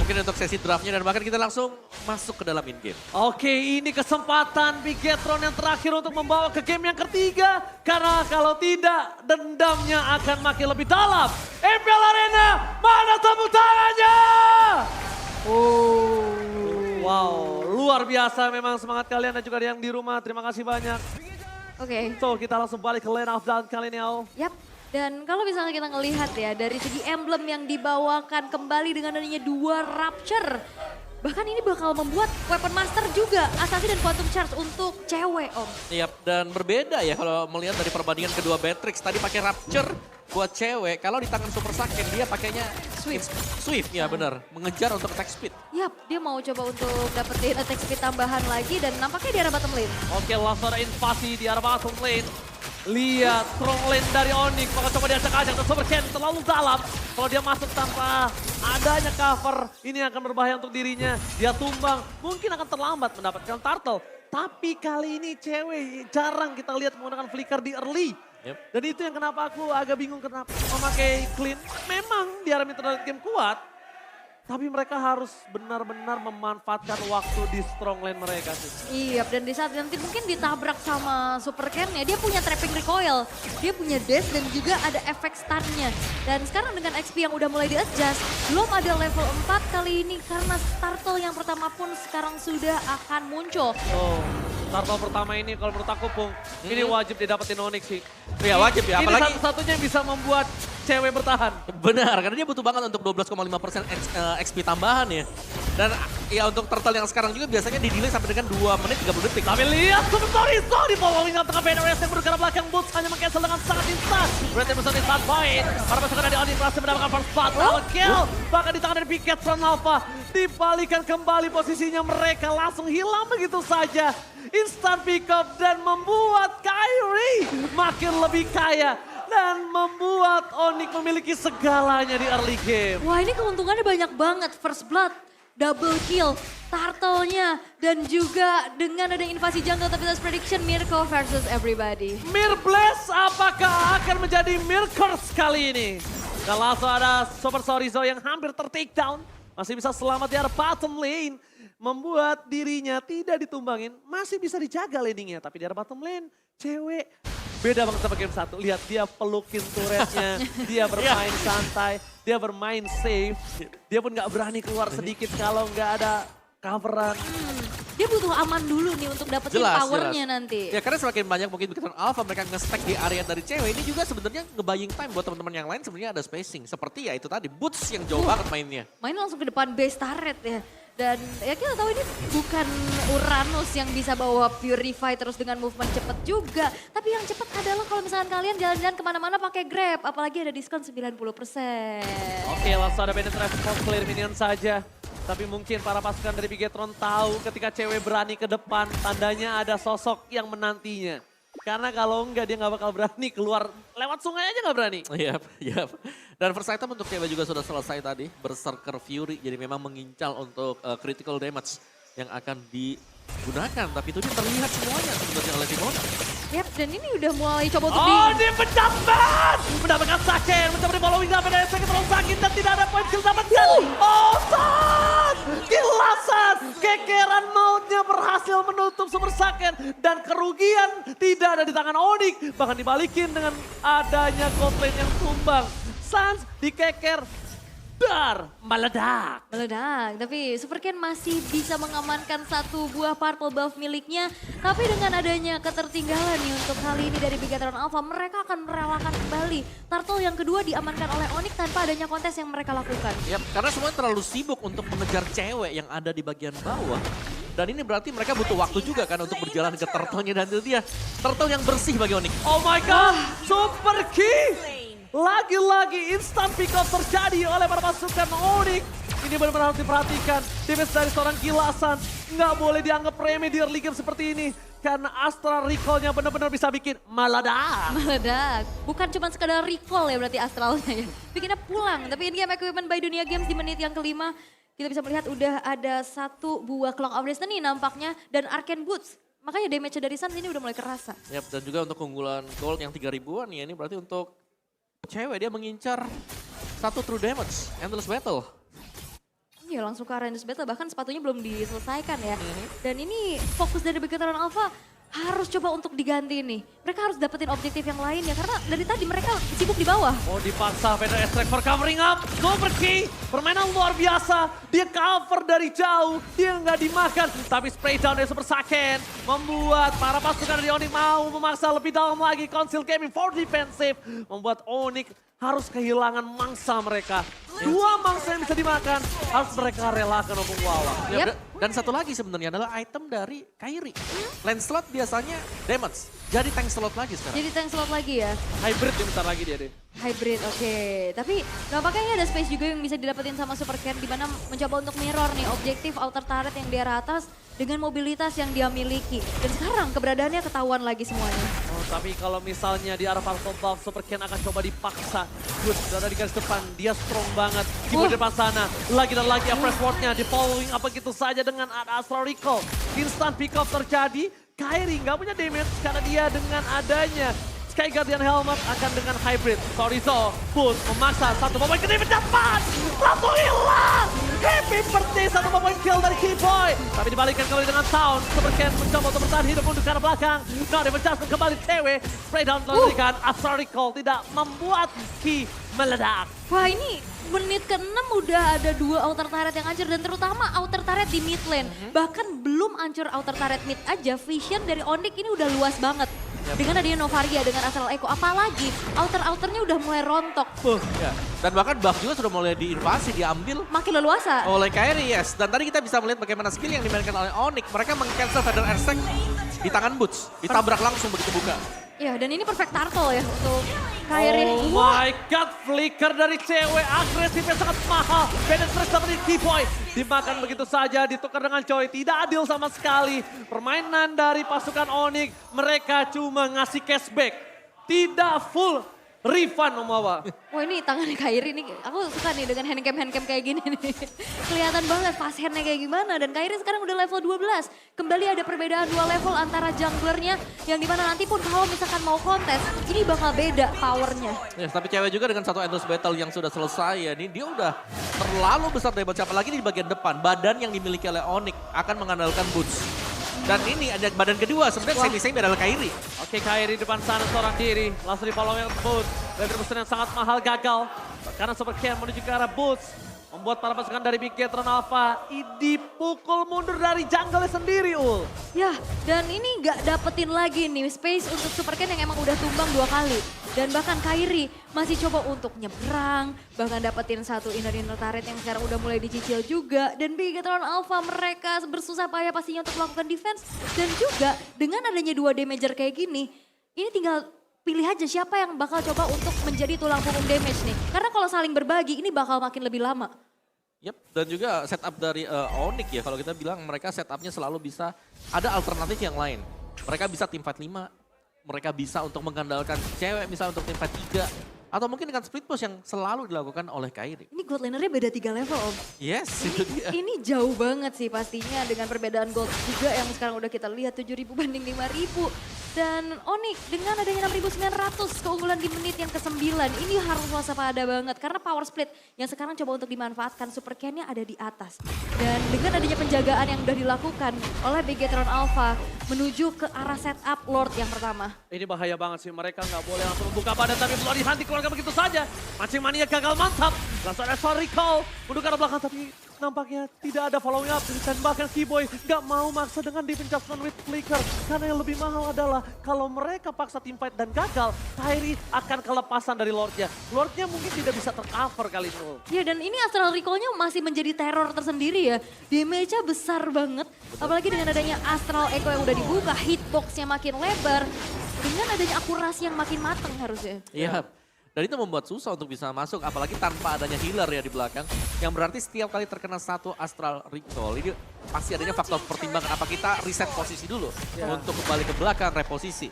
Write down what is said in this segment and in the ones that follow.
mungkin untuk sesi draftnya dan bahkan kita langsung masuk ke dalam in-game. Oke, ini kesempatan Bigetron yang terakhir untuk membawa ke game yang ketiga. Karena kalau tidak, dendamnya akan makin lebih dalam. MPL Arena, mana tepuk tangannya? Oh, wow, luar biasa memang semangat kalian dan juga yang di rumah. Terima kasih banyak. Oke. So, kita langsung balik ke lane of down kali ini, Al. Yap. Dan kalau misalnya kita ngelihat ya dari segi emblem yang dibawakan kembali dengan adanya 2 Rapture. Bahkan ini bakal membuat Weapon Master juga, Assassin dan Quantum Charge untuk cewek Om. Iya, dan berbeda ya kalau melihat dari perbandingan kedua Beatrix. Tadi pakai Rapture buat cewek, kalau di tangan Super Saiyan dia pakainya Swift. Swift, ya benar. Mengejar untuk attack speed. Yap, dia mau coba untuk dapetin attack speed tambahan lagi dan nampaknya di arah bottom lane. Oke, langsung ada invasi di arah bottom lane. Lihat strong lane dari Onyx, maka coba diacak-acak dan Super Ken terlalu dalam. Kalau dia masuk tanpa adanya cover, ini akan berbahaya untuk dirinya. Dia tumbang, mungkin akan terlambat mendapatkan turtle. Tapi kali ini cewek jarang kita lihat menggunakan flicker di early. Yep. Dan itu yang kenapa aku agak bingung kenapa memakai clean. Memang di arah internet game kuat, tapi mereka harus benar-benar memanfaatkan waktu di strong lane mereka sih. Iya, dan di saat nanti mungkin ditabrak sama Super Ken-nya, dia punya trapping recoil, dia punya dash dan juga ada efek stun-nya. Dan sekarang dengan XP yang udah mulai di-adjust, belum ada level 4 kali ini karena turtle yang pertama pun sekarang sudah akan muncul. Oh, turtle pertama ini kalau menurut aku Pung, ini wajib didapetin Onyx sih. Iya wajib ya, Ini apalagi satu-satunya yang bisa membuat cewek bertahan. benar, karena dia butuh banget untuk 12,5% XP tambahan ya. Dan ya untuk turtle yang sekarang juga biasanya di-delay sampai dengan 2 menit 30 detik. Tapi lihat Super Torizo di bawah wing tengah PNRS yang bergerak belakang Boots hanya meng-cancel dengan sangat instan. Berarti bersama instant point. Para pasukan dari Onyx berhasil mendapatkan first blood. Double kill. Bahkan di tangan dari Bigetron Alpha. Dibalikan kembali posisinya mereka langsung hilang begitu saja. Instant pick up dan membuat Kyrie makin lebih kaya. Dan membuat Onyx memiliki segalanya di early game. Wah, ini keuntungannya banyak banget. First blood, double kill, turtle-nya, dan juga dengan ada invasi jungle tapi that's prediction Mirko versus everybody. Mirbless apakah akan menjadi Mirkers kali ini? Dan langsung ada Super Sorizo yang hampir ter-take down. Masih bisa selamat di arah bottom lane. Membuat dirinya tidak ditumbangin. Masih bisa dijaga landingnya. Tapi di arah bottom lane, cewek beda banget sama game 1. Lihat dia pelukin turretnya. Dia bermain santai. Dia bermain safe. Dia pun gak berani keluar sedikit kalau gak ada coveran. Dia butuh aman dulu nih untuk dapetin powernya nanti. Ya karena semakin banyak mungkin Bigetron Alpha mereka nge-stack di area dari cewek. Ini juga sebenarnya nge-buying time buat teman-teman yang lain sebenarnya ada spacing. Seperti ya itu tadi, Boots yang jauh banget mainnya. Main langsung ke depan base turret ya. Dan ya kita tahu ini bukan Uranus yang bisa bawa Purify terus dengan movement cepet juga. Tapi yang cepet adalah kalau misalkan kalian jalan-jalan kemana-mana pakai Grab. Apalagi ada diskon 90%. Oke, langsung ada penetrasi for clear minion saja. Tapi mungkin para pasukan dari Bigetron tahu ketika cewek berani ke depan, tandanya ada sosok yang menantinya. Karena kalau enggak dia nggak bakal berani keluar lewat sungai aja nggak berani. Iya, iya. Dan first item untuk cewek juga sudah selesai tadi. Berserker Fury, jadi memang mengincal untuk critical damage yang akan digunakan. Tapi itu dia terlihat semuanya sebenarnya oleh Timon. Yap, dan ini udah mulai coba untuk Oh, dia pendapat! Mendapatkan Saken, mencoba di following up dan efeknya terlalu sakit dan tidak ada point kill dapatkan. Oh, Sat! Kilasan! Kekeran mautnya berhasil menutup Super Saken dan kerugian tidak ada di tangan Onyx. Bahkan dibalikin dengan adanya gold lane yang tumbang. Sans dikeker. Dar meledak. meledak. Tapi Super Ken masih bisa mengamankan satu buah purple buff miliknya. Tapi dengan adanya ketertinggalan nih untuk kali ini dari Bigetron Alpha, mereka akan merelakan kembali. Turtle yang kedua diamankan oleh Onyx tanpa adanya kontes yang mereka lakukan. Yap, karena semuanya terlalu sibuk untuk mengejar cewek yang ada di bagian bawah. Dan ini berarti mereka butuh waktu juga kan untuk berjalan ke turtle-nya. Dan itu dia, turtle yang bersih bagi Onyx. Oh my god, Super Key! Lagi-lagi instant pick up terjadi oleh para pasukan Onyx. Ini benar-benar harus diperhatikan. Defense dari seorang Kilasan nggak boleh dianggap remeh di early game seperti ini. Karena Astral Recall-nya benar-benar bisa bikin meledak. Meledak. Bukan cuma sekadar recall ya berarti astralnya ya. Bikinnya pulang. Tapi ini game equipment by Dunia Games di menit yang kelima. Kita bisa melihat udah ada satu buah Clock of Destiny nampaknya. Dan Arcane Boots. Makanya damage dari Suns ini udah mulai kerasa. Yap, dan juga untuk keunggulan gold yang 3000-an ya, ini berarti untuk cewek dia mengincar satu true damage, Endless Battle. Iya udah langsung ke arena battle, bahkan sepatunya belum diselesaikan ya. Dan ini fokus dari Veteran Alpha harus coba untuk diganti nih. Mereka harus dapetin objektif yang lain ya, karena dari tadi mereka sibuk di bawah. Oh dipaksa Vader Extract for covering up. Super Key, permainan luar biasa. Dia cover dari jauh, dia nggak dimakan. Tapi spray down dari Super Saiyan membuat para pasukan dari Onyx mau memaksa lebih dalam lagi. Conceal Gaming for defensive. Membuat Onyx harus kehilangan mangsa mereka. Dua mangsa yang bisa dimakan, harus mereka relakan untuk melawan. Ya, Yep. dan satu lagi sebenarnya adalah item dari Kairi. Lane slot biasanya damage, jadi tank slot lagi sekarang. Jadi tank slot lagi ya. Hybrid dia bentar lagi dia deh. Hybrid, oke. Tapi nampaknya ini ada space juga yang bisa didapetin sama Super Ken, di mana mencoba untuk mirror nih objektif outer turret yang di arah atas dengan mobilitas yang dia miliki. Dan sekarang keberadaannya ketahuan lagi semuanya. Oh, tapi kalau misalnya di arah Falcon Buff, Super Ken akan coba dipaksa. Good, berada di garis depan, dia strong banget. Di depan sana, lagi dan lagi fresh ward-nya, di following up begitu saja dengan ada Astral Recall. Instant pick up terjadi, Kairi nggak punya damage karena dia dengan adanya Sky Guardian Helmet akan dengan hybrid. Sorizo, Boost memaksa satu momen ke damage dapat, langsung hilang. Happy birthday, satu momen kill dari Keyboy. Tapi dibalikkan kembali dengan Sound. Super Ken mencoba untuk bertahan hidup untuk ke arah belakang. Nah, dipecahkan kembali TW. Spray down diberikan, Astral Recall tidak membuat Key meledak. Wah ini menit ke-6 udah ada 2 outer turret yang hancur dan terutama outer turret di mid lane. Bahkan belum hancur outer turret mid aja, vision dari Onyx ini udah luas banget. Dengan adanya Novaria, dengan Astral Echo, apalagi outer-outernya udah mulai rontok. Ya. Dan bahkan buff juga sudah mulai diinvasi, diambil Makin leluasa. oleh Kairi, yes. Dan tadi kita bisa melihat bagaimana skill yang dimainkan oleh Onyx. Mereka meng-cancel Vader Extract di tangan Boots. Ditabrak langsung begitu buka. Ya dan ini perfect turtle ya untuk Kairi. Oh my god, flicker dari cewek agresifnya sangat mahal. Penetrate sama di Keyboy. Dimakan begitu saja, ditukar dengan Choi. Tidak adil sama sekali. Permainan dari pasukan Onyx, mereka cuma ngasih cashback. Tidak full refund Omawa. Wah ini tangannya Kairi nih, aku suka nih dengan handcam kayak gini nih. Kelihatan banget fast handnya kayak gimana. Dan Kairi sekarang udah level 12. Kembali ada perbedaan 2 level antara junglernya. Yang dimana nanti pun kalau misalkan mau kontes, ini bakal beda powernya. Yes, tapi cewek juga dengan satu endless battle yang sudah selesai ya. Ini dia udah terlalu besar damage. Apalagi di bagian depan, badan yang dimiliki oleh Onyx akan mengandalkan Boots. Dan ini ada badan kedua, sebenarnya semi-semi adalah Kairi. Oke, Kairi depan sana seorang diri. Langsung di follow yang Boots. Level yang sangat mahal gagal. Karena Super Ken menuju ke arah Boots. Membuat para pasukan dari Big Veteran Alpha dipukul mundur dari jungle sendiri, Ul. Ya, dan ini nggak dapetin lagi nih space untuk Super Ken yang emang udah tumbang 2 kali. Dan bahkan Kairi masih coba untuk nyebrang, bahkan dapetin satu inner turret yang sekarang udah mulai dicicil juga. Dan Big Veteran Alpha mereka bersusah payah pastinya untuk melakukan defense. Dan juga dengan adanya 2 damager kayak gini, ini tinggal pilih aja siapa yang bakal coba untuk menjadi tulang punggung damage nih. Karena kalau saling berbagi ini bakal makin lebih lama. Yep, dan juga setup dari Onyx ya, kalau kita bilang mereka setupnya selalu bisa ada alternatif yang lain. Mereka bisa tim fight 5, mereka bisa untuk mengandalkan cewek misalnya untuk tim fight 3. Atau mungkin dengan split push yang selalu dilakukan oleh Kairi. Ini gold lanernya beda 3 level Om. Yes, itu dia. Ini jauh banget sih pastinya dengan perbedaan gold juga yang sekarang udah kita lihat 7.000 banding 5.000. Dan Onyx dengan adanya 6.900 keunggulan di menit yang ke-9 ini harus waspada banget. Karena power split yang sekarang coba untuk dimanfaatkan, Super Ken-nya ada di atas. Dan dengan adanya penjagaan yang udah dilakukan oleh Big Veteran Alpha menuju ke arah setup Lord yang pertama. Ini bahaya banget sih, mereka nggak boleh langsung membuka badan tapi Bloody Hunt dikeluarkan begitu saja. Mancing mania gagal mantap, langsung ada Astral Recall, mundur ke arah belakang tapi nampaknya tidak ada following up. Dan bahkan Keyboy nggak mau maksa dengan defense adjustment with flicker. Karena yang lebih mahal adalah kalau mereka paksa team fight dan gagal, Kairi akan kelepasan dari Lordnya. Lordnya mungkin tidak bisa tercover kali ini. Ya dan ini Astral Recall-nya masih menjadi teror tersendiri ya. Damage-nya besar banget. Apalagi dengan adanya Astral Echo yang udah dibuka, hitbox-nya makin lebar. Dengan adanya akurasi yang makin mateng harusnya. Iya. Dan itu membuat susah untuk bisa masuk, apalagi tanpa adanya healer ya di belakang. Yang berarti setiap kali terkena satu Astral Recall, ini pasti adanya faktor pertimbangan. Apa kita reset posisi dulu untuk kembali ke belakang, reposisi.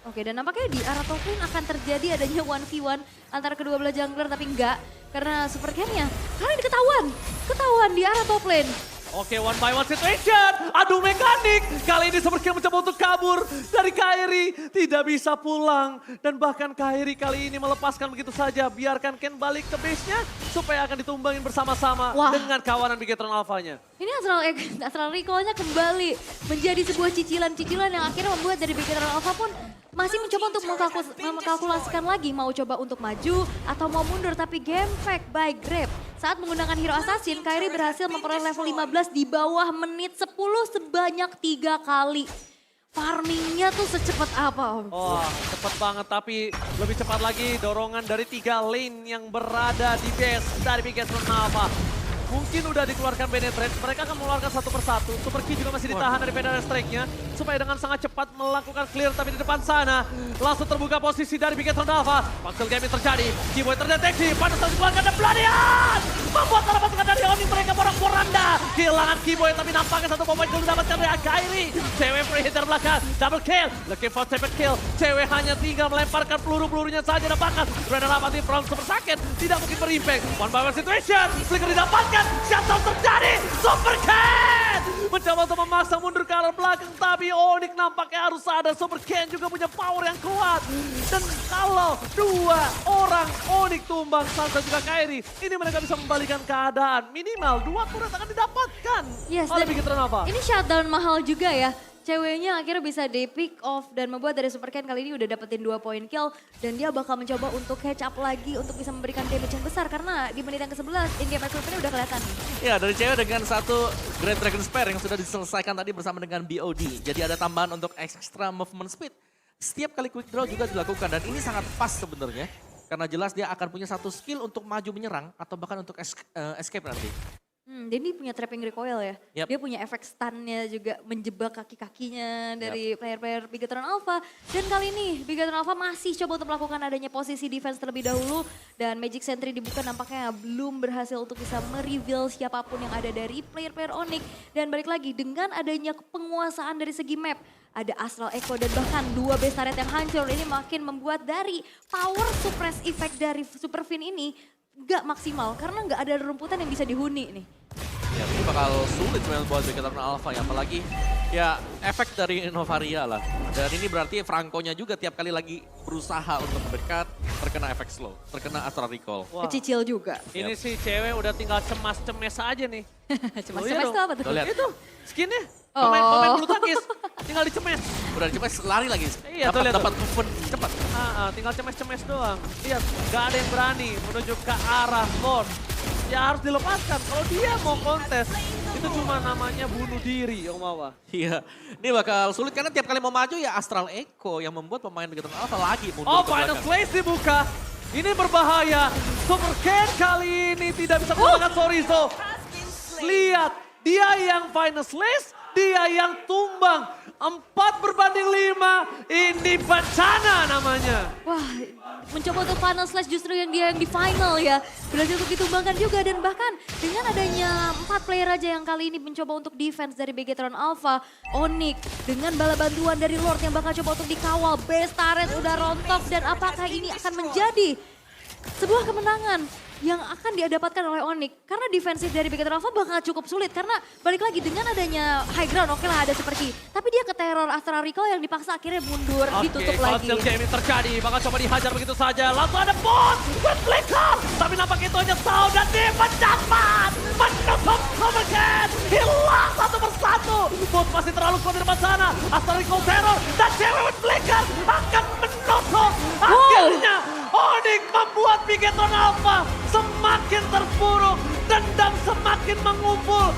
Oke, dan nampaknya di arah top lane akan terjadi adanya 1v1 antara kedua belah jungler, tapi enggak. Karena Super Ken-nya kali ini ketahuan di arah top lane. Oke, one by one situation. Adu mekanik. Kali ini Super King mencoba untuk kabur dari Kairi. Tidak bisa pulang. Dan bahkan Kairi kali ini melepaskan begitu saja. Biarkan Ken balik ke base-nya supaya akan ditumbangin bersama-sama Wah. dengan kawanan Bigetron Alpha-nya. Ini Astral Recall-nya kembali menjadi sebuah cicilan-cicilan yang akhirnya membuat dari Bigetron Alpha pun masih mencoba untuk mengkalkulasikan lagi mau coba untuk maju atau mau mundur. Tapi game fact by Grab saat menggunakan hero assassin, Kairi berhasil memperoleh level 15 di bawah menit 10 sebanyak 3 kali. Farmingnya tuh secepat apa? Oh, cepat banget tapi lebih cepat lagi dorongan dari 3 lane yang berada di base dari Bigetron Alpha. Mungkin udah dikeluarkan Penetrate, mereka akan mengeluarkan satu persatu. Super Key juga masih ditahan dari Penetrate Strike-nya. Supaya dengan sangat cepat melakukan clear, tapi di depan sana langsung terbuka posisi dari Bigetron Alpha. Pixel Gaming terjadi, Keyboy terdeteksi, pada saat dikeluarkan dan Bladian! Membuat salah pasukan dari Oni, mereka porak-poranda. Kehilangan Keyboy, tapi nampaknya satu poin kill didapatkan dari Kairi. Cewek free hit dari belakang, double kill, looking for second kill. Cewek hanya tinggal melemparkan peluru-pelurunya saja dan bahkan Brandon Alpha from Super Sakit tidak mungkin berimpact. One by one situation, Flicker didapatkan. Shutdown terjadi, Super Ken mencoba untuk memaksa mundur ke arah belakang, tapi Onyx nampaknya harus sadar Super Ken juga punya power yang kuat. Dan kalau dua orang Onyx tumbang, Sansa juga Kairi, ini mereka bisa membalikan keadaan. Minimal 2 turret akan didapatkan oleh Bigetron Alpha. Ini shutdown mahal juga ya. Ceweknya akhirnya bisa di pick off dan membuat dari Super Ken kali ini udah dapetin 2 poin kill. Dan dia bakal mencoba untuk catch up lagi untuk bisa memberikan damage yang besar. Karena di menit yang ke-11 in-game achievement udah kelihatan nih. Ya, dari cewek dengan satu Grand Dragon Spear yang sudah diselesaikan tadi bersama dengan BOD. Jadi ada tambahan untuk extra movement speed. Setiap kali quick draw juga dilakukan dan ini sangat pas sebenarnya. Karena jelas dia akan punya satu skill untuk maju menyerang atau bahkan untuk escape nanti. Dia ini punya trapping recoil ya. Yep. Dia punya efek stun-nya juga menjebak kaki-kakinya dari player-player Bigetron Alpha. Dan kali ini Bigetron Alpha masih coba untuk melakukan adanya posisi defense terlebih dahulu. Dan Magic Sentry dibuka nampaknya belum berhasil untuk bisa mereveal siapapun yang ada dari player-player Onyx. Dan balik lagi dengan adanya penguasaan dari segi map. Ada Astral Echo dan bahkan 2 base turret yang hancur. Ini makin membuat dari power suppress effect dari Super Fin ini gak maksimal. Karena gak ada rumputan yang bisa dihuni nih. Ya, ini bakal sulit sebenarnya buat Bigetron Alpha ya, apalagi ya efek dari Novaria lah. Dan ini berarti Franco-nya juga tiap kali lagi berusaha untuk mendekat, terkena efek slow, terkena Astral Recall. Wah, Kecicil juga. ini sih cewek udah tinggal cemas-cemes aja nih. Cemas-cemas tuh apa tuh? Tuh, lihat. Itu skinnya, Oh. pemain bulu tangkis, tinggal dicemes. Udah cepat lari lagi. Iya, tuh lihat Dapat movement cepat. Tinggal cemes-cemes doang. Lihat, gak ada yang berani menuju ke arah Lord. Ya harus dilepaskan, kalau dia mau kontes, itu cuma namanya bunuh diri, Om Mawa. Iya, ini bakal sulit karena tiap kali mau maju ya Astral Echo yang membuat pemain Bigetron Alpha lagi mundur Oh, ke final belakang. place dibuka. Ini berbahaya. Super Ken kali ini tidak bisa menggunakan Sorizo. Lihat, dia yang final slash, dia yang tumbang. 4-5, ini bencana namanya. Wah, mencoba untuk final slash justru yang dia yang di final ya. Berhasil untuk ditumbangkan juga dan bahkan dengan adanya 4 player aja yang kali ini mencoba untuk defense dari Bigetron Alpha. Onyx dengan bala bantuan dari Lord yang bakal coba untuk dikawal. Base turret udah rontok dan apakah ini akan menjadi sebuah kemenangan yang akan didapatkan oleh Onyx. Karena defensif dari Bigetron Alpha bakal cukup sulit. Karena balik lagi dengan adanya high ground, oke lah ada Super Key. Tapi dia ke teror Astral Recall yang dipaksa akhirnya mundur, ditutup lagi. Oke, Gaming terjadi. Bakal coba dihajar begitu saja. Langsung ada bot with Flicker. Tapi nampak itu hanya sound dan dipecat Mat. Menutup Super Ken. Hilang satu persatu. Bot masih terlalu kuat di depan sana. Astral Recall teror dan cewek with Flicker akan menutup. Akhirnya Onyx membuat Bigetron Alpha semakin terpuruk, dendam semakin mengumpul.